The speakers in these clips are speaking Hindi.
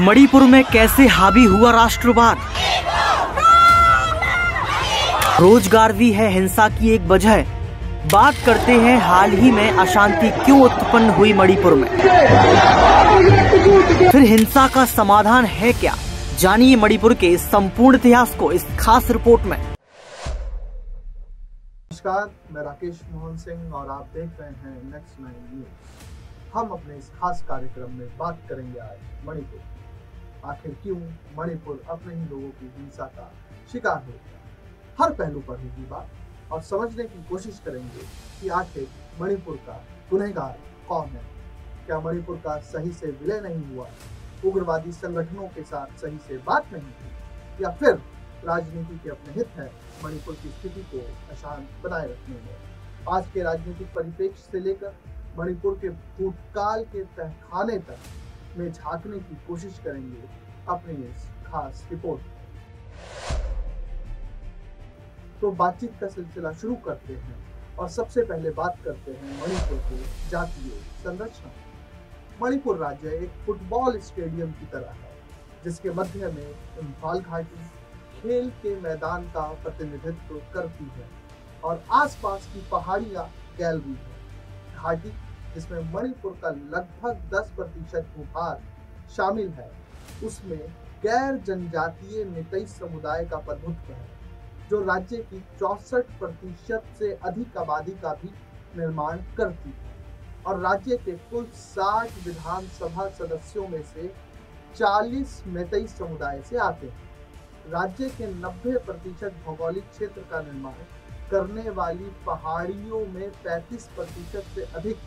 मणिपुर में कैसे हावी हुआ राष्ट्रवाद। रोजगार भी है हिंसा की एक वजह। बात करते हैं हाल ही में अशांति क्यों उत्पन्न हुई मणिपुर में, फिर हिंसा का समाधान है क्या। जानिए मणिपुर के संपूर्ण इतिहास को इस खास रिपोर्ट में। नमस्कार, मैं राकेश मोहन सिंह और आप देख रहे हैं नेक्स्ट 9 न्यूज। हम अपने इस खास कार्यक्रम में बात करेंगे आज मणिपुर। आखिर क्यों मणिपुर अपने ही लोगों की हिंसा का शिकार हो गया। हर पहलू पर होगी बात और समझने की कोशिश करेंगे कि आखिर मणिपुर का गुनहगार कौन है। क्या मणिपुर का सही से विलय नहीं हुआ, उग्रवादी संगठनों के साथ सही से बात नहीं हुई, या फिर राजनीति के अपने हित है मणिपुर की स्थिति को अशांत बनाए रखने में। आज के राजनीतिक परिप्रेक्ष्य से लेकर मणिपुर के भूतकाल के तहखाने तक में झांकने की कोशिश करेंगे अपनी इस खास रिपोर्ट में। तो बातचीत का सिलसिला शुरू करते हैं और सबसे पहले बात करते हैं मणिपुर के जातीय संरचना। मणिपुर राज्य एक फुटबॉल स्टेडियम की तरह है, जिसके मध्य में इम्फाल घाटी खेल के मैदान का प्रतिनिधित्व करती है और आसपास की पहाड़ियां गैलरी है। घाटी, जिसमें मणिपुर का लगभग 10% भूभाग शामिल है, उसमें गैर जनजातीय मीतेई समुदाय का प्रभुत्व है, जो राज्य की 64% से अधिक आबादी का भी निर्माण करती है और राज्य के कुल 60 विधानसभा सदस्यों में से 40 मीतेई समुदाय से आते हैं। राज्य के 90% भौगोलिक क्षेत्र का निर्माण करने वाली पहाड़ियों में 35% से अधिक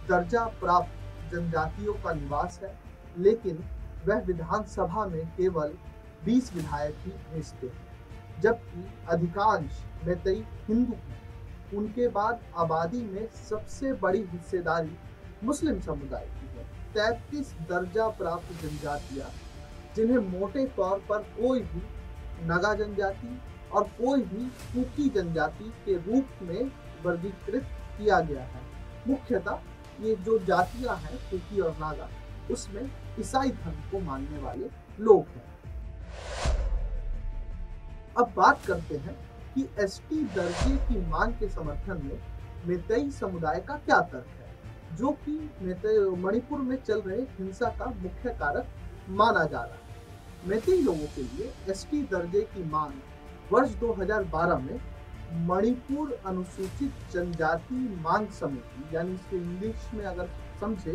दर्जा प्राप्त जनजातियों का निवास है, लेकिन वह विधानसभा में केवल 20 विधायक ही भेजते हैं, जबकि अधिकांश मीतेई हिंदू हैं। उनके बाद आबादी में सबसे बड़ी हिस्सेदारी मुस्लिम समुदाय की है। 33 दर्जा प्राप्त जनजातियां, जिन्हें मोटे तौर पर कोई भी नगा जनजाति और कोई भी कुकी जनजाति के रूप में वर्गीकृत किया गया है। मुख्यतः ये जो जातियां हैं, कुकी और नागा, उसमें ईसाई धर्म को मानने वाले लोग हैं। अब बात करते हैं कि एसटी दर्जे की मांग के समर्थन में मीतेई समुदाय का क्या तर्क है, जो कि मणिपुर में चल रहे हिंसा का मुख्य कारक माना जा रहा है। मीतेई लोगों के लिए एसटी दर्जे की मांग वर्ष 2012 में मणिपुर अनुसूचित जनजाति मांग समिति, यानी इसके इंग्लिश में अगर समझे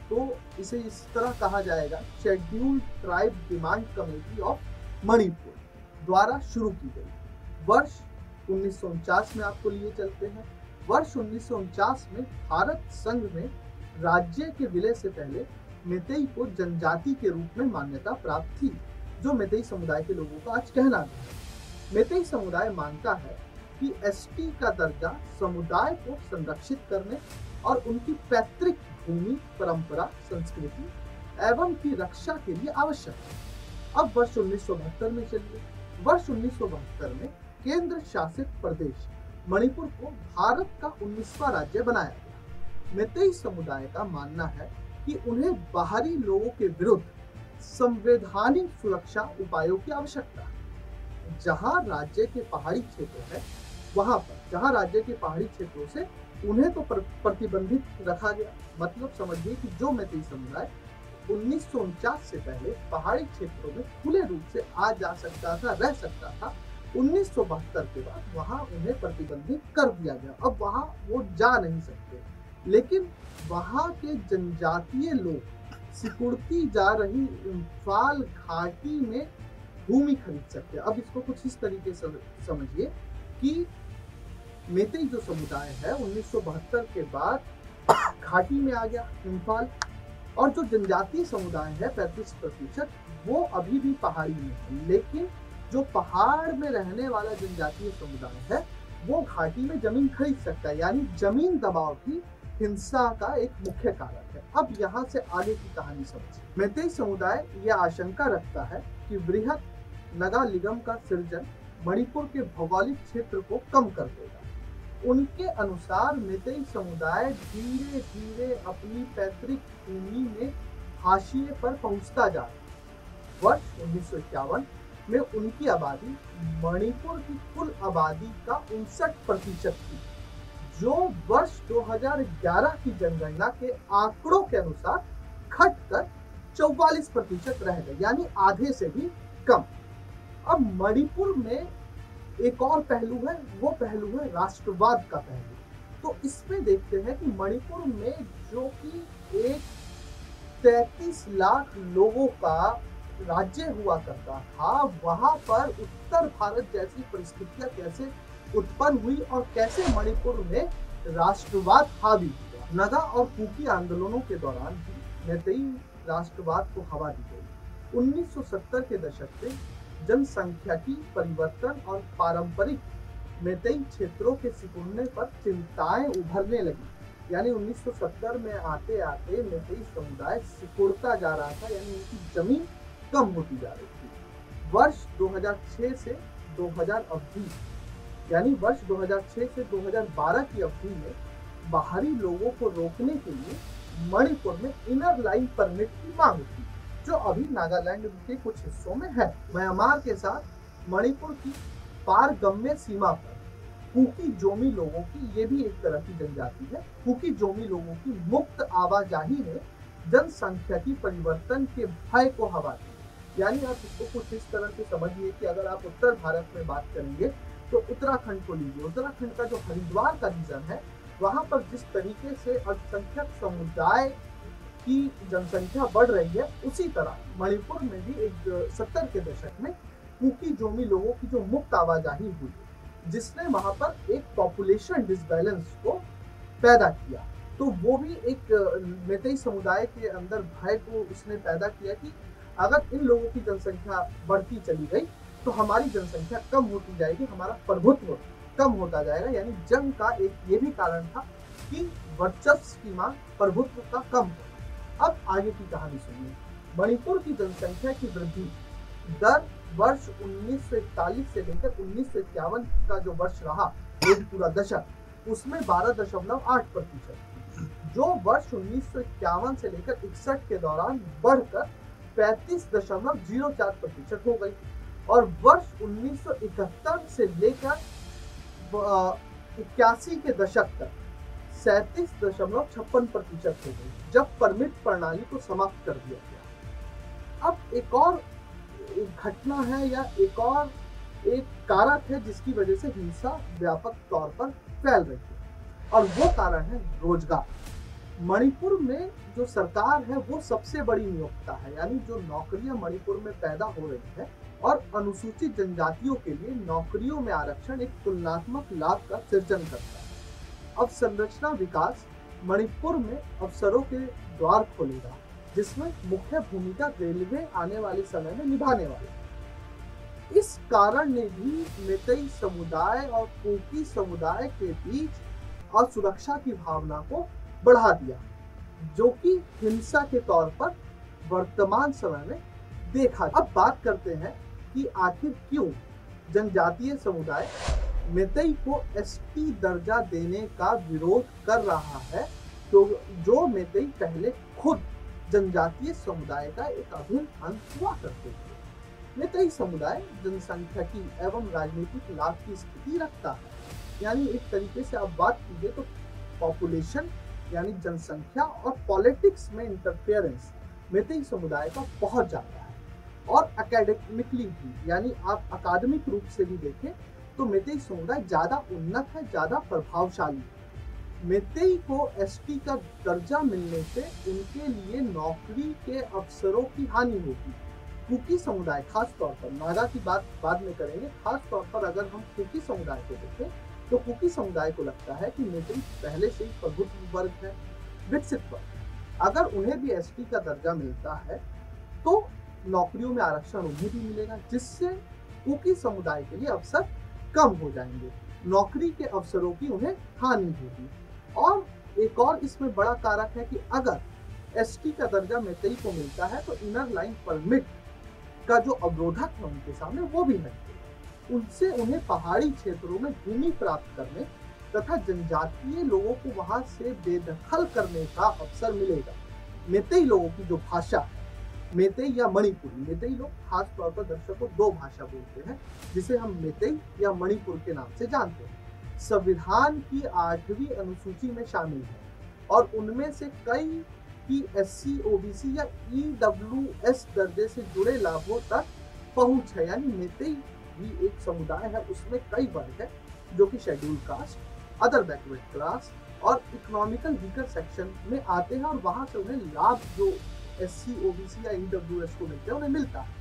तो इसे इस तरह कहा जाएगा, scheduled tribe demand committee of Manipur द्वारा शुरू की गई। वर्ष 1949 में आपको लिए चलते हैं। वर्ष 1949 में भारत संघ में राज्य के विलय से पहले मीतेई को जनजाति के रूप में मान्यता प्राप्त थी, जो मीतेई समुदाय के लोगों का आज कहना है। मीतेई समुदाय मानता है कि एसटी का दर्जा समुदाय को संरक्षित करने और उनकी पैतृक भूमि, परंपरा, संस्कृति एवं की रक्षा के लिए आवश्यक है। अब वर्ष 1972 में चलिए। वर्ष 1972 में केंद्र शासित प्रदेश मणिपुर को भारत का 19वां राज्य बनाया गया। मीतेई समुदाय का मानना है कि उन्हें बाहरी लोगों के विरुद्ध संवैधानिक सुरक्षा उपायों की आवश्यकता है। जहां राज्य के पहाड़ी क्षेत्र है, वहां पर जहां राज्य के पहाड़ी क्षेत्रों से उन्हें तो प्रतिबंधित रखा गया। मतलब समझिए कि जो मीतेई समुदाय 1949 से पहले पहाड़ी क्षेत्रों में खुले रूप से आ जा सकता था, रह सकता था, 1972 के बाद वहां उन्हें प्रतिबंधित कर दिया गया। अब वहां वो जा नहीं सकते, लेकिन वहां के जनजातीय लोग सिकुड़ती जा रही इम्फाल घाटी में भूमि खरीद सकते हैं। अब इसको कुछ इस तरीके से समझिए कि मीतेई जो समुदाय है 1972 के बाद घाटी में आ गया इम्फाल, और जो जनजातीय समुदाय है 35%, वो अभी भी पहाड़ी में है, लेकिन जो पहाड़ में रहने वाला जनजातीय समुदाय है वो घाटी में जमीन खरीद सकता है। यानी जमीन दबाव भी हिंसा का एक मुख्य कारक है। अब यहाँ से आगे की कहानी समझिए। मीतेई समुदाय यह आशंका रखता है कि वृहत नगा निगम का सृजन मणिपुर के भौगोलिक क्षेत्र को कम कर देगा। उनके अनुसार मीतेई समुदाय धीरे धीरे अपनी पैतृक भूमि में हाशिए पर पहुंचता जा रहा है। वर्ष 1951 में उनकी आबादी मणिपुर की कुल आबादी का 59% थी, जो वर्ष 2011 की जनगणना के आंकड़ों के अनुसार घटकर 44% रह गए, यानी आधे से भी कम। अब मणिपुर में एक और पहलू है, वो पहलू है राष्ट्रवाद का पहलू। तो इसमें देखते हैं कि मणिपुर में जो कि एक 33 लाख लोगों का राज्य हुआ करता था, वहां पर उत्तर भारत जैसी परिस्थितियां कैसे उत्पन्न हुई और कैसे मणिपुर में राष्ट्रवाद हावी हुआ। नगा और कुकी आंदोलनों के दौरान भी मैतेई राष्ट्रवाद को हवा दी गई। 1970 के दशक से जनसंख्यिकी परिवर्तन और पारंपरिक मैतेई क्षेत्रों के सिकुड़ने पर चिंताएं उभरने लगी। यानी 1970 में आते आते मैतेई समुदाय सिकुड़ता जा रहा था, यानी उनकी जमीन कम होती जा रही थी। वर्ष 2006 से 2000 अवधि, यानी वर्ष 2006 से 2012 की अवधि में बाहरी लोगों को रोकने के लिए मणिपुर में इनर लाइन परमिट की मांग थी, जो अभी नागालैंड के कुछ हिस्सों में है। म्यांमार के साथ मणिपुर की पारगम्य सीमा पर कुकी जोमी लोगों की, ये भी एक तरह की जनजाति है, कुकी जोमी लोगों की मुक्त आवाजाही ने जनसंख्यिकी परिवर्तन के भय को हवा दी। यानी आप इसको कुछ इस तरह से समझिए कि अगर आप उत्तर भारत में बात करेंगे तो उत्तराखंड को लीजिए। उत्तराखंड का जो हरिद्वार का रीजन है, वहां पर जिस तरीके से अल्पसंख्यक समुदाय की जनसंख्या बढ़ रही है, उसी तरह मणिपुर में भी एक 70 के दशक में कुकी जोमी लोगों की जो मुक्त आवाजाही हुई, जिसने वहां पर एक पॉपुलेशन डिसबैलेंस को पैदा किया। तो वो भी एक मैतेई समुदाय के अंदर भय को उसने पैदा किया कि अगर इन लोगों की जनसंख्या बढ़ती चली गई तो हमारी जनसंख्या कम होती जाएगी, हमारा प्रभुत्व कम होता जाएगा। यानी जंग का एक ये भी कारण था कि वर्चस्व की मांग, प्रभुत्व का कम हो। अब आगे की कहानी सुनिए। मणिपुर की जनसंख्या की वृद्धि दर वर्ष 1941 से लेकर 1951 का जो वर्ष रहा, एक पूरा दशक, उसमें 12.8%, जो वर्ष 1951 से लेकर 61 के दौरान बढ़कर 35.04% हो गई और वर्ष 1971 से लेकर 81 के दशक तक 37.56% हो गई, जब परमिट प्रणाली को समाप्त कर दिया गया। अब एक और घटना है या एक और एक कारक है जिसकी वजह से हिंसा व्यापक तौर पर फैल रही है, और वो कारण है रोजगार। मणिपुर में जो सरकार है वो सबसे बड़ी नियोक्ता है, यानी जो नौकरियां मणिपुर में पैदा हो रही है, और अनुसूचित जनजातियों के लिए नौकरियों में आरक्षण एक तुलनात्मक लाभ का सृजन करता है। अब संरचना विकास मणिपुर में अवसरों के द्वार खोलेगा, जिसमें मुख्य भूमिका रेलवे आने वाले समय में निभाने वाला है। इस कारण ने भी मैतेई समुदाय और कुकी समुदाय के बीच असुरक्षा की भावना को बढ़ा दिया, जो कि हिंसा के तौर पर वर्तमान समय में देखा। अब बात करते हैं कि आखिर क्यों जनजातीय समुदाय मैतेई को एसटी दर्जा देने का विरोध कर रहा है, तो जो मैतेई पहले खुद जनजातीय समुदाय का एक अभिन्न अंग हुआ करते थे। मैतेई समुदाय जनसंख्यिकी एवं राजनीतिक लाभ की स्थिति रखता है, यानी एक तरीके से आप बात कीजिए तो पॉपुलेशन यानी जनसंख्या और पॉलिटिक्स में इंटरफेरेंस मैतेई समुदाय का बहुत ज्यादा है। और एकेडमिकली भी, यानी आप अकादमिक रूप से भी देखें तो मैतेई समुदाय ज्यादा उन्नत है, ज्यादा प्रभावशाली है। मैतेई को एसटी का दर्जा मिलने से उनके लिए नौकरी के अवसरों की हानि होगी। कुकी समुदाय, खास तौर पर नागा की बात बाद में करेंगे, खास तौर पर अगर हम कुकी समुदाय को देखें तो कुकी समुदाय को लगता है कि मैतेई पहले से ही प्रभुत्व वर्ग है, विकसित वर्ग। अगर उन्हें भी एसटी का दर्जा मिलता है तो नौकरियों में आरक्षण उन्हें भी मिलेगा, जिससे कुकी समुदाय के लिए अवसर कम हो जाएंगे, नौकरी के अवसरों की उन्हें हानि होगी। और एक और इसमें बड़ा कारक है कि अगर एसटी का दर्जा मैतेई को मिलता है तो इनर लाइन परमिट का जो अवरोधक है उनके सामने वो भी नहीं, उनसे उन्हें पहाड़ी क्षेत्रों में भूमि प्राप्त करने तथा जनजातीय लोगों को वहां से बेदखल करने का अवसर मिलेगा। मैतेई लोगों की जो भाषा है मेतेई या मणिपुरी। मेतेई लोग खास तौर पर दर्शकों दो भाषा बोलते हैं, जिसे हम मेतेई या मणिपुर के नाम से जानते हैं। संविधान की 8वीं अनुसूची में शामिल है और उनमें से कई की SC, OBC या EWS दर्जे से जुड़े लाभों तक पहुंच है। यानी मेतेई भी एक समुदाय है, उसमें कई वर्ग है जो कि schedule caste, other backward class और इकोनॉमिकल वीकर सेक्शन में आते हैं और वहां से उन्हें लाभ जो SC, OBC या EWS को मिलते हैं उन्हें मिलता है।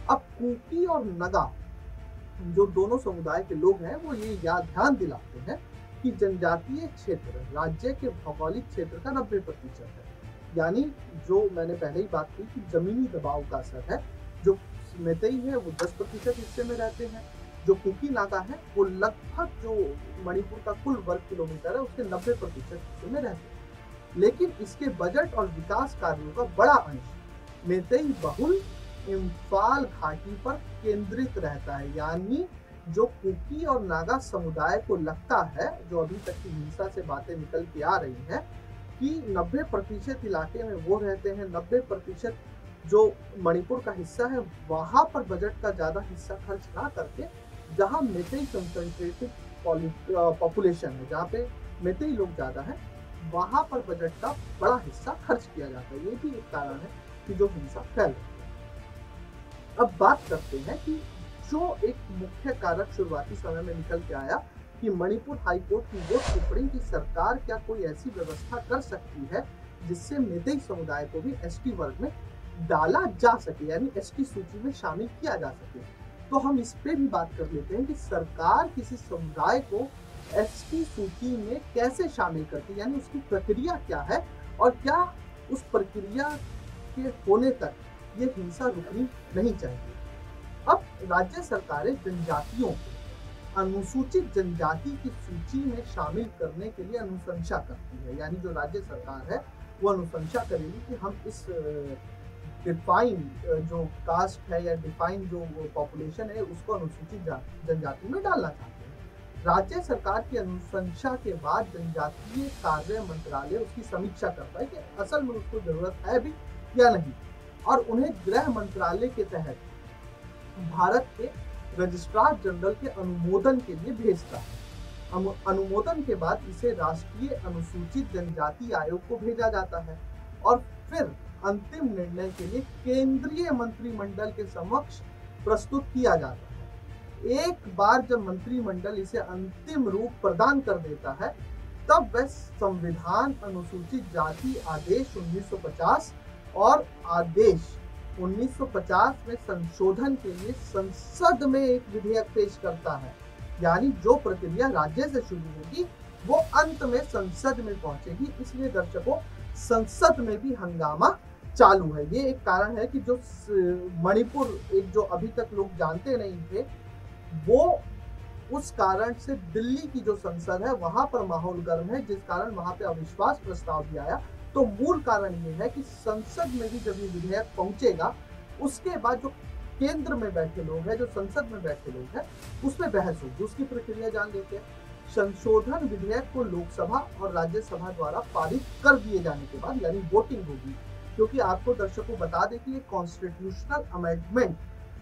अब कुकी और नगा जो दोनों समुदाय के लोग हैं वो ये ध्यान दिलाते हैं कि जनजातीय क्षेत्र राज्य के भौगोलिक क्षेत्र का 90% है। यानी जो मैंने पहले ही बात की कि जमीनी दबाव का असर है। जो मेतेई है वो 10% हिस्से में रहते हैं, जो कुकी नागा है वो लगभग जो मणिपुर का कुल वर्ग किलोमीटर है उसके 90% हिस्से में रहते हैं। लेकिन इसके बजट और विकास कार्यों का बड़ा अंश मेतेई बहुल इम्फाल घाटी पर केंद्रित रहता है। यानी जो कुकी और नागा समुदाय को लगता है, जो अभी तक की हिंसा से बातें निकल के आ रही हैं, कि 90% इलाके में वो रहते हैं, 90% जो मणिपुर का हिस्सा है वहां पर बजट का ज्यादा हिस्सा खर्च ना करके जहां मेतेई कंसंट्रेटेड पॉपुलेशन है, जहाँ पे मेतेई लोग ज्यादा है, वहां पर बजट का बड़ा हिस्सा खर्च किया जाता है। ये भी एक कारण है कि जो हिंसा फैल रही है। अब बात करते हैं कि जो एक मुख्य कारक शुरुआती समय में निकल के आया कि मणिपुर हाईकोर्ट की वो टिप्पणी कि सरकार क्या कोई ऐसी व्यवस्था कर सकती है जिससे मेतेई समुदाय को भी ST वर्ग में डाला जा सके, यानी ST सूची में शामिल किया जा सके। तो हम इस पे भी बात कर लेते हैं कि सरकार किसी समुदाय को ST सूची में कैसे शामिल करती है, यानी उसकी प्रक्रिया क्या है और क्या उस प्रक्रिया के होने तक ये हिंसा रुकनी नहीं चाहिए। अब राज्य सरकारें जनजातियों को अनुसूचित जनजाति की सूची में शामिल करने के लिए अनुशंसा करती है। यानी जो राज्य सरकार है वो अनुशंसा करेगी कि हम इस डिफाइन जो कास्ट है या डिफाइन जो पॉपुलेशन है उसको अनुसूचित जनजाति में डालना चाहते हैं। राज्य सरकार की अनुशंसा के बाद जनजातीय कार्य मंत्रालय उसकी समीक्षा करता है कि असल में उसको जरूरत है भी या नहीं, और उन्हें गृह मंत्रालय के तहत भारत के रजिस्ट्रार जनरल के अनुमोदन के लिए भेजता है। अनुमोदन के बाद इसे राष्ट्रीय अनुसूचित जनजाति आयोग को भेजा जाता है और फिर अंतिम निर्णय के लिए केंद्रीय मंत्रिमंडल के समक्ष प्रस्तुत किया जाता है। एक बार जब मंत्रिमंडल इसे अंतिम रूप प्रदान कर देता है तब वह संविधान अनुसूचित जाति आदेश 1950 और आदेश 1950 में संशोधन के लिए संसद में एक विधेयक पेश करता है। यानी जो प्रक्रिया राज्य से शुरू होगी वो अंत में संसद में पहुंचेगी। इसलिए दर्शकों संसद में भी हंगामा चालू है। ये एक कारण है कि जो मणिपुर एक जो अभी तक लोग जानते नहीं थे, वो उस कारण से दिल्ली की जो संसद है वहां पर माहौल गर्म है, जिस कारण वहां पे अविश्वास प्रस्ताव भी आया। तो मूल कारण ये है कि संसद में भी जब ये विधेयक पहुंचेगा उसके बाद जो केंद्र में बैठे लोग हैं, जो संसद में बैठे लोग हैं, उसमें बहस होगी। उसकी प्रक्रिया जान लेते हैं। संशोधन विधेयक को लोकसभा और राज्यसभा द्वारा पारित कर दिए जाने के बाद यानी वोटिंग होगी, क्योंकि आपको दर्शकों बता दें कि ये कॉन्स्टिट्यूशनल अमेंडमेंट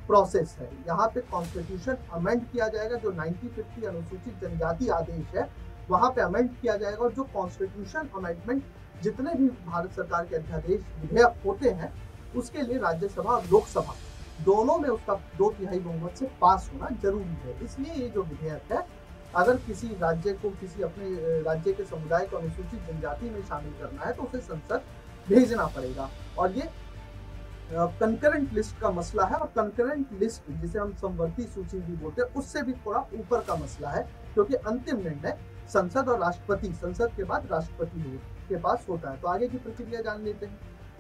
प्रोसेस है। यहाँ पे कॉन्स्टिट्यूशन अमेंड किया जाएगा। जो 1950 अनुसूचित जनजाति आदेश है वहां पे अमेंड किया जाएगा, और जो कॉन्स्टिट्यूशन अमेंडमेंट जितने भी भारत सरकार के अध्यादेश विधेयक होते हैं उसके लिए राज्यसभा और लोकसभा दोनों में उसका 2/3 बहुमत से पास होना जरूरी है। इसलिए ये जो विधेयक है, अगर किसी राज्य को किसी अपने राज्य के समुदाय को अनुसूचित जनजाति में शामिल करना है तो उसे संसद भेजना पड़ेगा। और ये कंकरेंट लिस्ट का मसला है, और कंकरेंट लिस्ट जिसे हम समवर्ती सूची भी बोलते हैं उससे भी थोड़ा ऊपर का मसला है, क्योंकि अंतिम निर्णय संसद और राष्ट्रपति, संसद के बाद राष्ट्रपति के पास होता है। तो आगे की प्रक्रिया जान लेते हैं।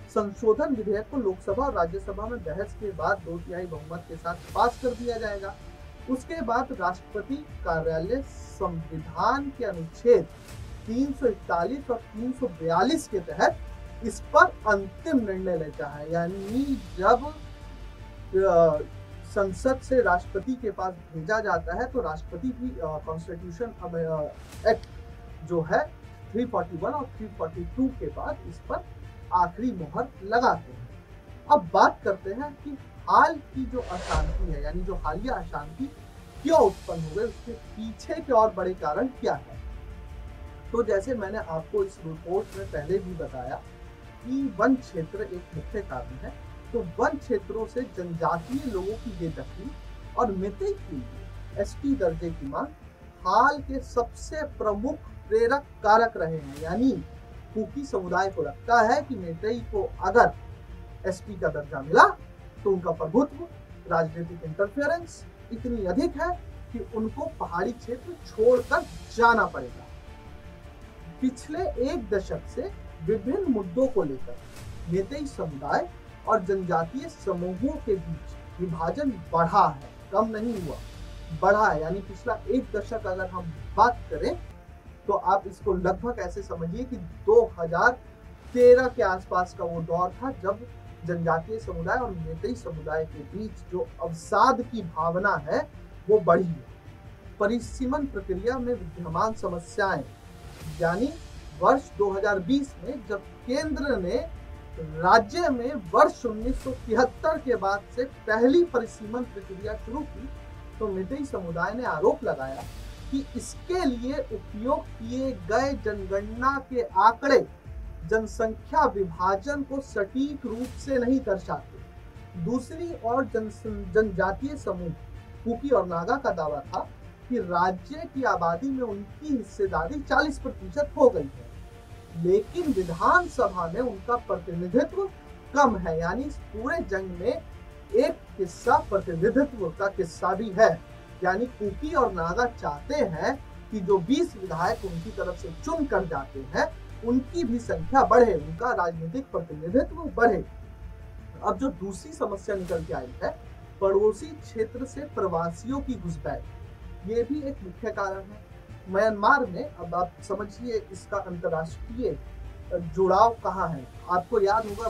संशोधन विधेयक को लोकसभा और राज्यसभा में बहस के बाद 2/3 बहुमत के साथ पास कर दिया जाएगा। उसके बाद राष्ट्रपति कार्यालय संविधान के अनुच्छेद 341 और 342 के तहत इस पर अंतिम निर्णय लेता है। यानी जब संसद से राष्ट्रपति के पास भेजा जाता है तो राष्ट्रपति भी कॉन्स्टिट्यूशन एक्ट जो है 341 और 342 के बाद इस पर आखिरी मोहर लगाते हैं। अब बात करते हैं कि हाल की जो अशांति है, यानी जो हालिया अशांति क्यों उत्पन्न हो गई, उसके पीछे के और बड़े कारण क्या है। तो जैसे मैंने आपको इस रिपोर्ट में पहले भी बताया कि वन क्षेत्र एक मुख्य कारण है। तो वन क्षेत्रों से जनजातीय लोगों की बेदखली और मितई के लिए एसटी दर्जे की मांग हाल के सबसे प्रमुख प्रेरक कारक रहे हैं। यानी कुकी समुदाय को लगता है कि मितई को अगर एसटी का दर्जा मिला तो उनका प्रभुत्व, राजनीतिक इंटरफेरेंस इतनी अधिक है कि उनको पहाड़ी क्षेत्र छोड़कर जाना पड़ेगा। पिछले एक दशक से विभिन्न मुद्दों को लेकर मितई समुदाय और जनजातीय समूहों के बीच विभाजन बढ़ा है, कम नहीं हुआ, बढ़ा है। यानी पिछला एक दशक अगर हम बात करें तो आप इसको लगभग ऐसे समझिए कि 2013 के आसपास का वो दौर था जब जनजातीय समुदाय और मितई समुदाय के बीच जो अवसाद की भावना है वो बढ़ी है। परिसीमन प्रक्रिया में विद्यमान समस्याएं, यानी वर्ष 2020 में जब केंद्र ने राज्य में वर्ष 1973 के बाद से पहली परिसीमन प्रक्रिया शुरू की तो मितई समुदाय ने आरोप लगाया कि इसके लिए उपयोग किए गए जनगणना के आंकड़े जनसंख्या विभाजन को सटीक रूप से नहीं दर्शाते। दूसरी ओर जनजातीय समूह कुकी और नागा का दावा था कि राज्य की आबादी में उनकी हिस्सेदारी 40% हो गई है, लेकिन विधानसभा में उनका प्रतिनिधित्व कम है। यानी इस पूरे जंग में एक किस्सा प्रतिनिधित्व का किस्सा भी है। यानी कुकी और नागा चाहते हैं कि जो 20 विधायक उनकी तरफ से चुन कर जाते हैं उनकी भी संख्या बढ़े, उनका राजनीतिक प्रतिनिधित्व बढ़े। अब जो दूसरी समस्या निकल के आई है, पड़ोसी क्षेत्र से प्रवासियों की घुसपैठ, ये भी एक मुख्य कारण है। म्यांमार में, अब आप समझिए इसका अंतर्राष्ट्रीय जुड़ाव कहाँ है। आपको याद होगा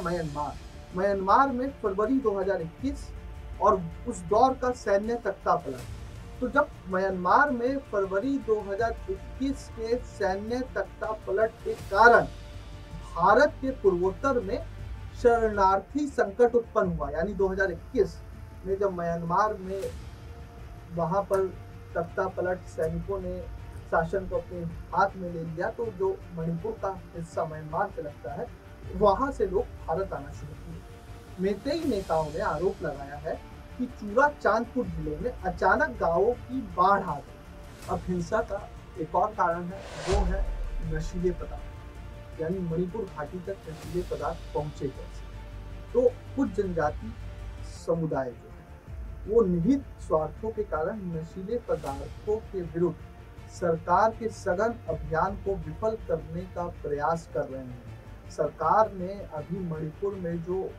म्यांमार में फरवरी 2021 और उस दौर का सैन्य तख्तापलट। तो जब म्यांमार में फरवरी 2021 के सैन्य तख्तापलट के कारण भारत के पूर्वोत्तर में शरणार्थी संकट उत्पन्न हुआ, यानी 2021 में जब म्यांमार में वहां पर तख्तापलट सैनिकों ने शासन को अपने हाथ में ले लिया, तो जो मणिपुर का हिस्सा म्यांमार से लगता है वहां से लोग भारत आना शुरू किए। मितई नेताओं ने आरोप लगाया है कि चूरा चांदपुर जिले में अचानक गांवों की बाढ़ आ गई। अब हिंसा का एक और कारण है, वो है नशीले पदार्थ, यानी मणिपुर घाटी तक नशीले पदार्थ पहुंचे कैसे। तो कुछ जनजाति समुदाय जो है वो निहित स्वार्थों के कारण नशीले पदार्थों के विरुद्ध सरकार के सघन अभियान को विफल करने का प्रयास कर रहे हैं। सरकार ने अभी मणिपुर में जो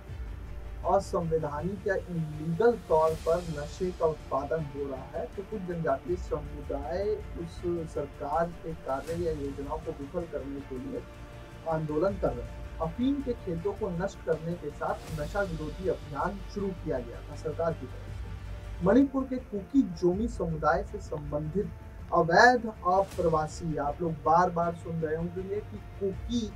असंवैधानिक या इलीगल तौर पर नशे का उत्पादन हो रहा है, तो कुछ जनजातीय समुदाय उस सरकार के कार्य या योजनाओं को विफल करने के लिए आंदोलन कर रहे हैं। अफीम के खेतों को नष्ट करने के साथ नशा विरोधी अभियान शुरू किया गया था सरकार की तरफ से। मणिपुर के कुकी जोमी समुदाय से संबंधित अवैध अप्रवासी, आप लोग बार बार सुन रहे होंगे कि कुकी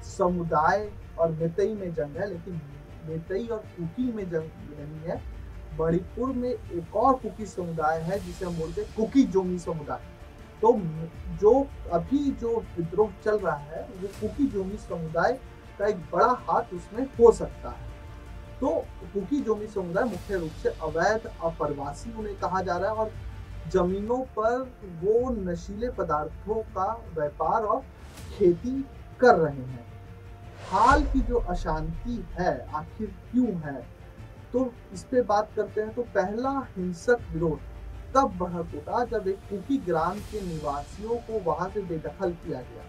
समुदाय और मितई में जंग है, लेकिन मितई और कुकी में जंग नहीं है। मणिपुर में एक और कुकी समुदाय है जिसे हम बोलते हैं कुकी जोमी समुदाय। तो जो अभी जो विद्रोह चल रहा है वो कुकी जोमी समुदाय का एक बड़ा हाथ उसमें हो सकता है। तो कुकी जोमी समुदाय मुख्य रूप से अवैध अप्रवासी उन्हें कहा जा रहा है और जमीनों पर वो नशीले पदार्थों का व्यापार और खेती कर रहे हैं। हाल की जो अशांति है आखिर क्यों है, तो इस पे बात करते हैं। तो पहला हिंसक विरोध तब भड़क उठा जब एक कुकी ग्राम के निवासियों को वहां से बेदखल किया गया।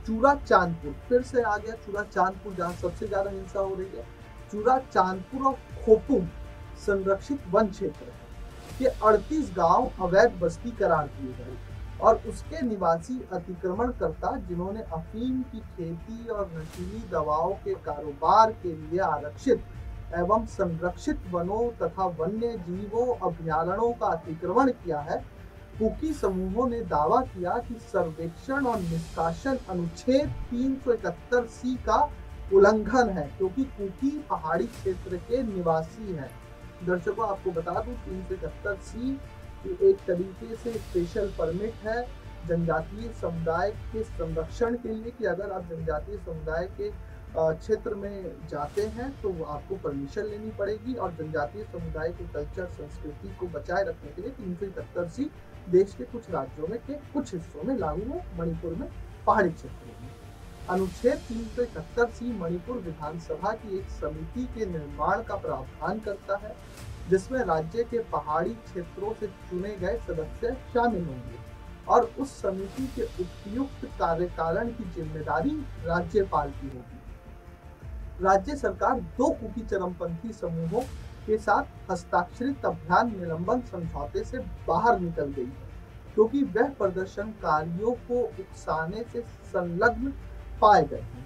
चूरा चांदपुर फिर से आ गया, चूरा चांदपुर जहाँ सबसे ज्यादा हिंसा हो रही है। चूरा चांदपुर और खोपुम संरक्षित वन क्षेत्र है के 38 गांव अवैध बस्ती करार दिए गए और उसके निवासी अतिक्रमणकर्ता जिन्होंने अफीम की खेती और नशीली दवाओं के कारोबार के लिए आरक्षित एवं संरक्षित वनों तथा वन्य जीवों अभयारण्यों का अतिक्रमण किया है। कुकी समूहों ने दावा किया कि सर्वेक्षण और निष्कासन अनुच्छेद 371 सी का उल्लंघन है क्योंकि कुकी पहाड़ी क्षेत्र के निवासी हैं। दर्शकों, आपको बता दूं 371C एक तरीके से स्पेशल परमिट है जनजातीय समुदाय के संरक्षण के लिए, कि अगर आप जनजातीय समुदाय के क्षेत्र में जाते हैं तो आपको परमिशन लेनी पड़ेगी। और जनजातीय समुदाय के कल्चर संस्कृति को बचाए रखने के लिए 371C देश के कुछ राज्यों में के कुछ हिस्सों में लागू है, मणिपुर में पहाड़ी क्षेत्रों में। अनुच्छेद 371C मणिपुर विधानसभा की एक समिति के निर्माण का प्रावधान करता है, जिसमें राज्य के पहाड़ी क्षेत्रों से चुने गए सदस्य शामिल होंगे और उस समिति के उपयुक्त कार्यकारण की जिम्मेदारी राज्यपाल की होगी। राज्य सरकार 2 कुकी चरमपंथी समूहों के साथ हस्ताक्षरित अभियान निलंबन समझौते से बाहर निकल गई है, क्योंकि वह प्रदर्शनकारियों को उकसाने से संलग्न पाए गए हैं।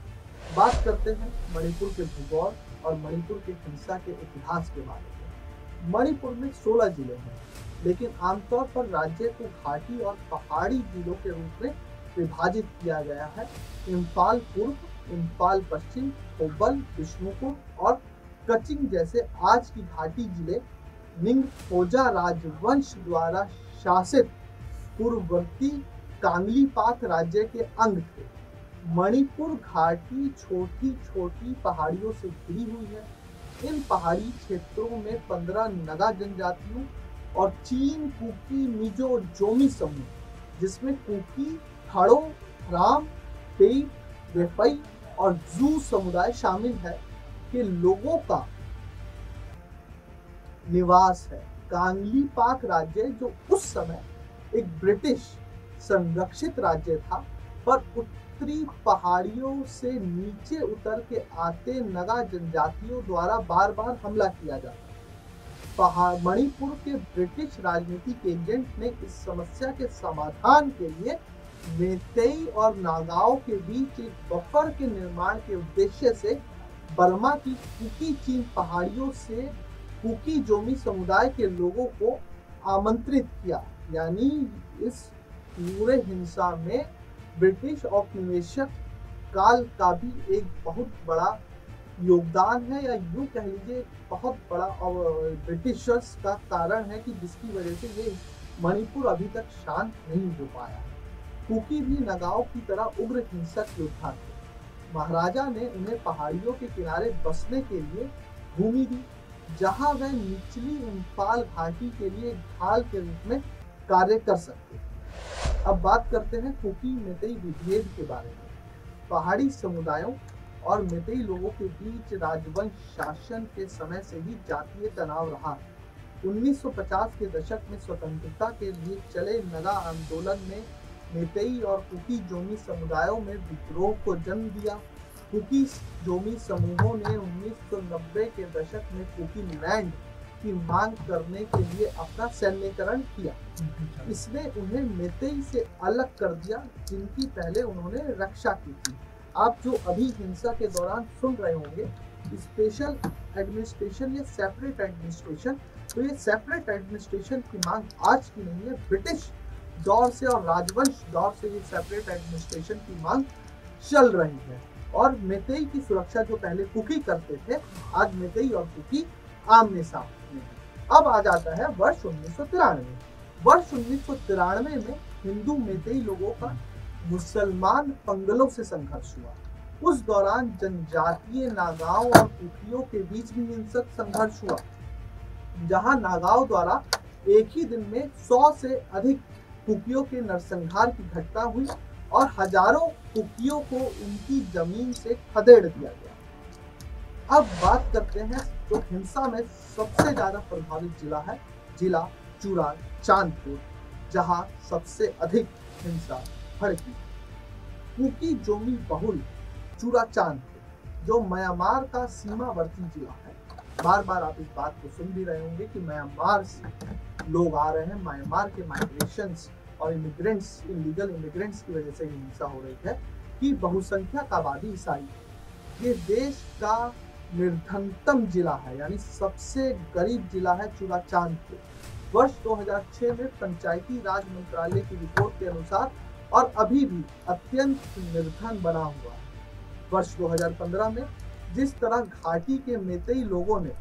बात करते हैं मणिपुर के भूगोल और मणिपुर के हिंसा के इतिहास के बारे में। मणिपुर में 16 जिले हैं, लेकिन आमतौर पर राज्य को घाटी और पहाड़ी जिलों के रूप में विभाजित किया गया है। इम्फाल पूर्व, इम्फाल पश्चिम, थोबल, बिष्णुपुर और कचिंग जैसे आज की घाटी जिले निंगथौजा राजवंश द्वारा शासित पूर्ववर्ती कांगलीपाक राज्य के अंग थे। मणिपुर घाटी छोटी छोटी पहाड़ियों से घिरी हुई है। इन पहाड़ी क्षेत्रों में 15 नगा जनजातियों और 3 कुकी, मिजो, जोमी समूह, जिसमें कुकी, थाड़ो, राम, पेई, रेफई और जू समुदाय शामिल है, के लोगों का निवास है। कांगलीपाक राज्य, जो उस समय एक ब्रिटिश संरक्षित राज्य था, पर उत्तरी पहाड़ियों से नीचे उतर के आते नगा जनजातियों द्वारा बार बार हमला किया जाता। मणिपुर के ब्रिटिश राजनीतिक एजेंट ने इस समस्या के समाधान के लिए मेतेई और नागाओं के बीच एक बफर के निर्माण के उद्देश्य से बर्मा की कुकी चीन पहाड़ियों से कुकी जोमी समुदाय के लोगों को आमंत्रित किया। यानी इस पूरे हिंसा में ब्रिटिश औपनिवेशिक काल का भी एक बहुत बड़ा योगदान है, या यूं कह लीजिए बहुत बड़ा ब्रिटिशर्स का कारण है कि जिसकी वजह से ये मणिपुर अभी तक शांत नहीं हो पाया। कुकी भी नगाओं की तरह उग्र हिंसक योद्धा थे। महाराजा ने उन्हें पहाड़ियों के किनारे बसने के लिए भूमि दी, जहां वह निचली इम्फाल घाटी के लिए ढाल के रूप में कार्य कर सकते। अब बात करते हैं कुकी मेतेई विभेद के बारे में। पहाड़ी समुदायों और मेतेई लोगों के बीच राजवंश शासन के समय से ही जातीय तनाव रहा। 1950 के दशक में स्वतंत्रता के लिए चले नगा आंदोलन ने मेतेई और कुकी जोमी समुदायों में विद्रोह को जन्म दिया। कुकी जोमी समूहों ने 1990 के दशक में कुकी लैंड की मांग करने के लिए अपना सैन्यकरण किया। इसने उन्हें मेतेई से अलग कर दिया, जिनकी पहले उन्होंने रक्षा की थी। आप जो अभी हिंसा के दौरान सुन रहे होंगे स्पेशल एडमिनिस्ट्रेशन या सेपरेट एडमिनिस्ट्रेशन, तो ये सेपरेट एडमिनिस्ट्रेशन की मांग आज की नहीं है। ब्रिटिश दौर से और राजवंश दौर से ये सेपरेट एडमिनिस्ट्रेशन की मांग चल रही है। और मेतेई की सुरक्षा जो पहले कुकी करते थे, आज मेतेई और कुकी आमने सामने हैं। अब आ जाता है वर्ष 1993। वर्ष 1993 में हिंदू मेतेई लोगों का मुसलमान पंगलों से संघर्ष हुआ। उस दौरान जनजातीय नागाओं और कुकियों के बीच भी हिंसक संघर्ष हुआ, जहां नागाओं द्वारा एक ही दिन में 100 से अधिक कुकियों के नरसंहार की घटना हुई और हजारों कुकियों को उनकी जमीन से खदेड़ दिया गया। अब बात करते हैं तो हिंसा में सबसे ज्यादा प्रभावित जिला है जिला चूरा चांदपुर, जहां सबसे अधिक हिंसा भड़की। कुकी जोमी बहुल चूरा चांदपुर, जो म्यांमार का सीमावर्ती जिला है। बार बार आप इस बात को सुन भी रहे होंगे कि म्यांमार से लोग आ रहे हैं। म्यांमार के माइग्रेशंस और इमिग्रेंट्स, इलीगल इमिग्रेंट्स की वजह से हिंसा हो रही है कि बहुसंख्यक आबादी ईसाई। ये देश का निर्धनतम जिला है, यानी सबसे गरीब जिला है चूरा चांदपुर। वर्ष 2006 में पंचायती राज मंत्रालय की रिपोर्ट के अनुसार और अभी भी अत्यंत निर्धन बना हुआ है। वर्ष 2015 में जिस तरह घाटी के मेतेई लोगों ने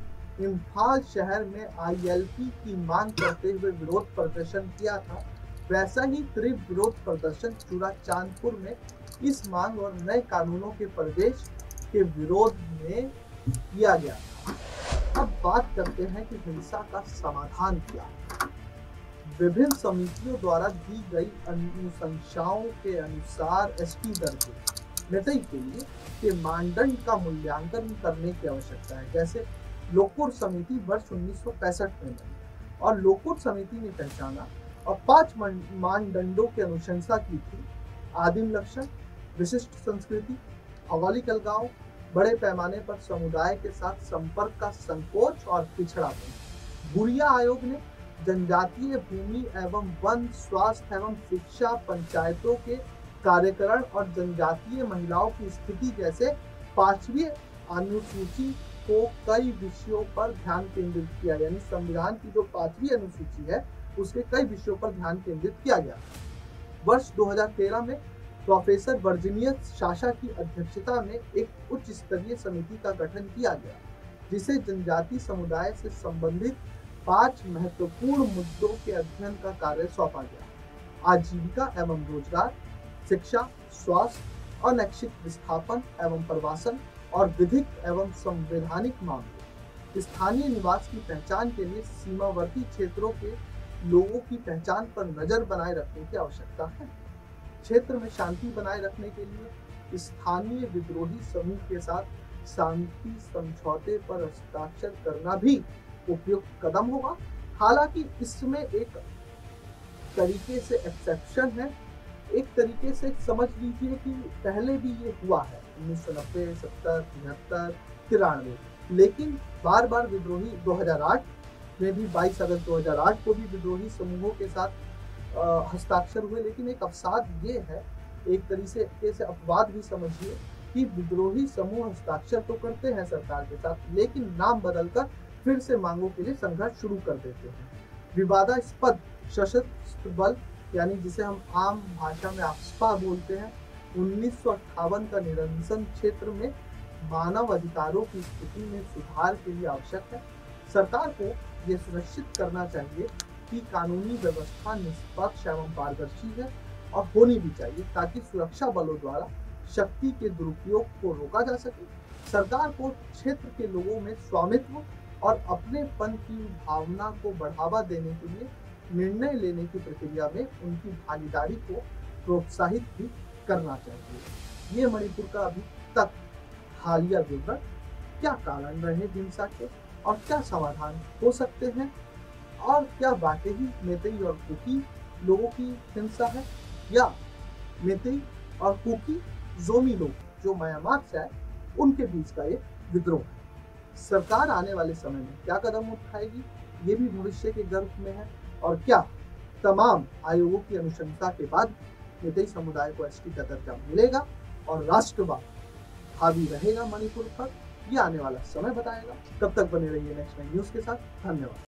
इम्फाल शहर में ILP की मांग करते हुए विरोध प्रदर्शन किया था, वैसा ही तीव्र विरोध प्रदर्शन चूड़ाचांदपुर में इस मांग और नए कानूनों के प्रवेश के विरोध में किया गया था। अब बात करते हैं कि हिंसा का समाधान क्या। विभिन्न समितियों द्वारा दी गई अनुशंसाओं के अनुसार ST दर्जे मेतेई के लिए के मानदंड का मूल्यांकन करने की आवश्यकता है। जैसे लोकूर समिति वर्ष 1965 में बनी और लोकूर समिति ने पहचाना और 5 मानदंडों की अनुशंसा की थी: आदिम लक्षण, विशिष्ट संस्कृति, भौगोलिक अलगाव, बड़े पैमाने पर समुदाय के साथ संपर्क का संकोच और पिछड़ापन। गुड़िया आयोग ने जनजातीय भूमि एवं वन, स्वास्थ्य एवं शिक्षा, पंचायतों के कार्यकरण और जनजातीय महिलाओं की स्थिति जैसे 5वीं अनुसूची को कई विषयों पर ध्यान केंद्रित किया। यानी संविधान की जो 5वीं अनुसूची है उसके कई विषयों पर ध्यान केंद्रित किया गया। वर्ष 2013 में प्रोफेसर वर्जीनियस शाशा की अध्यक्षता में एक उच्च स्तरीय समिति का गठन किया गया, जिसे जनजातीय समुदाय से संबंधित 5 महत्वपूर्ण मुद्दों के अध्ययन का कार्य सौंपा गया: आजीविका एवं रोजगार, शिक्षा, स्वास्थ्य, अनैच्छिक विस्थापन एवं प्रवासन और विधिक एवं संवैधानिक मामले। स्थानीय निवास की पहचान के लिए सीमावर्ती क्षेत्रों के लोगों की पहचान पर नजर बनाए रखने की आवश्यकता है। क्षेत्र में शांति बनाए रखने के लिए स्थानीय विद्रोही समूह के साथ शांति समझौते पर हस्ताक्षर करना भी उपयुक्त कदम होगा। हालांकि इसमें एक तरीके से एक्सेप्शन है, एक तरीके से समझ लीजिए कि पहले भी ये हुआ है 1990, 70, 73, 93, लेकिन बार बार विद्रोही 2008 में भी 22 अगस्त 2008 को भी विद्रोही समूहों के साथ हस्ताक्षर हुए। लेकिन एक अवसाद ये है, एक तरीके से अपवाद भी समझिए, कि विद्रोही समूह हस्ताक्षर तो करते हैं सरकार के साथ, लेकिन नाम बदलकर फिर से मांगों के लिए संघर्ष शुरू कर देते हैं। विवादास्पद सशस्त्र बल, यानी जिसे हम आम भाषा में AFSPA बोलते हैं, 1958 का निरंसन क्षेत्र में मानव अधिकारों की स्थिति में सुधार के लिए आवश्यक है। सरकार को यह सुनिश्चित करना चाहिए कि कानूनी व्यवस्था निष्पक्ष एवं पारदर्शी है और होनी भी चाहिए, ताकि सुरक्षा बलों द्वारा शक्ति के दुरुपयोग को रोका जा सके। सरकार को क्षेत्र के लोगों में स्वामित्व और अपनेपन की भावना को बढ़ावा देने के लिए निर्णय लेने की प्रक्रिया में उनकी भागीदारी को प्रोत्साहित भी करना चाहिए। ये मणिपुर का अभी तक हालिया विवरण। क्या कारण रहे हिंसा के और क्या समाधान हो सकते हैं, और क्या वाकई ही मेतेई और कुकी लोगों की हिंसा है, या मेतेई और कुकी जोमी लोग जो म्यांमार से आए उनके बीच का ये विद्रोह है। सरकार आने वाले समय में क्या कदम उठाएगी, ये भी भविष्य के गर्भ में है। और क्या तमाम आयोगों की अनुशंसा के बाद मेतेई समुदाय को ST का दर्जा मिलेगा और राष्ट्रवाद हावी रहेगा मणिपुर पर, ये आने वाला समय बताएगा। तब तक बने रहिए नेक्स्ट 9 न्यूज के साथ। धन्यवाद।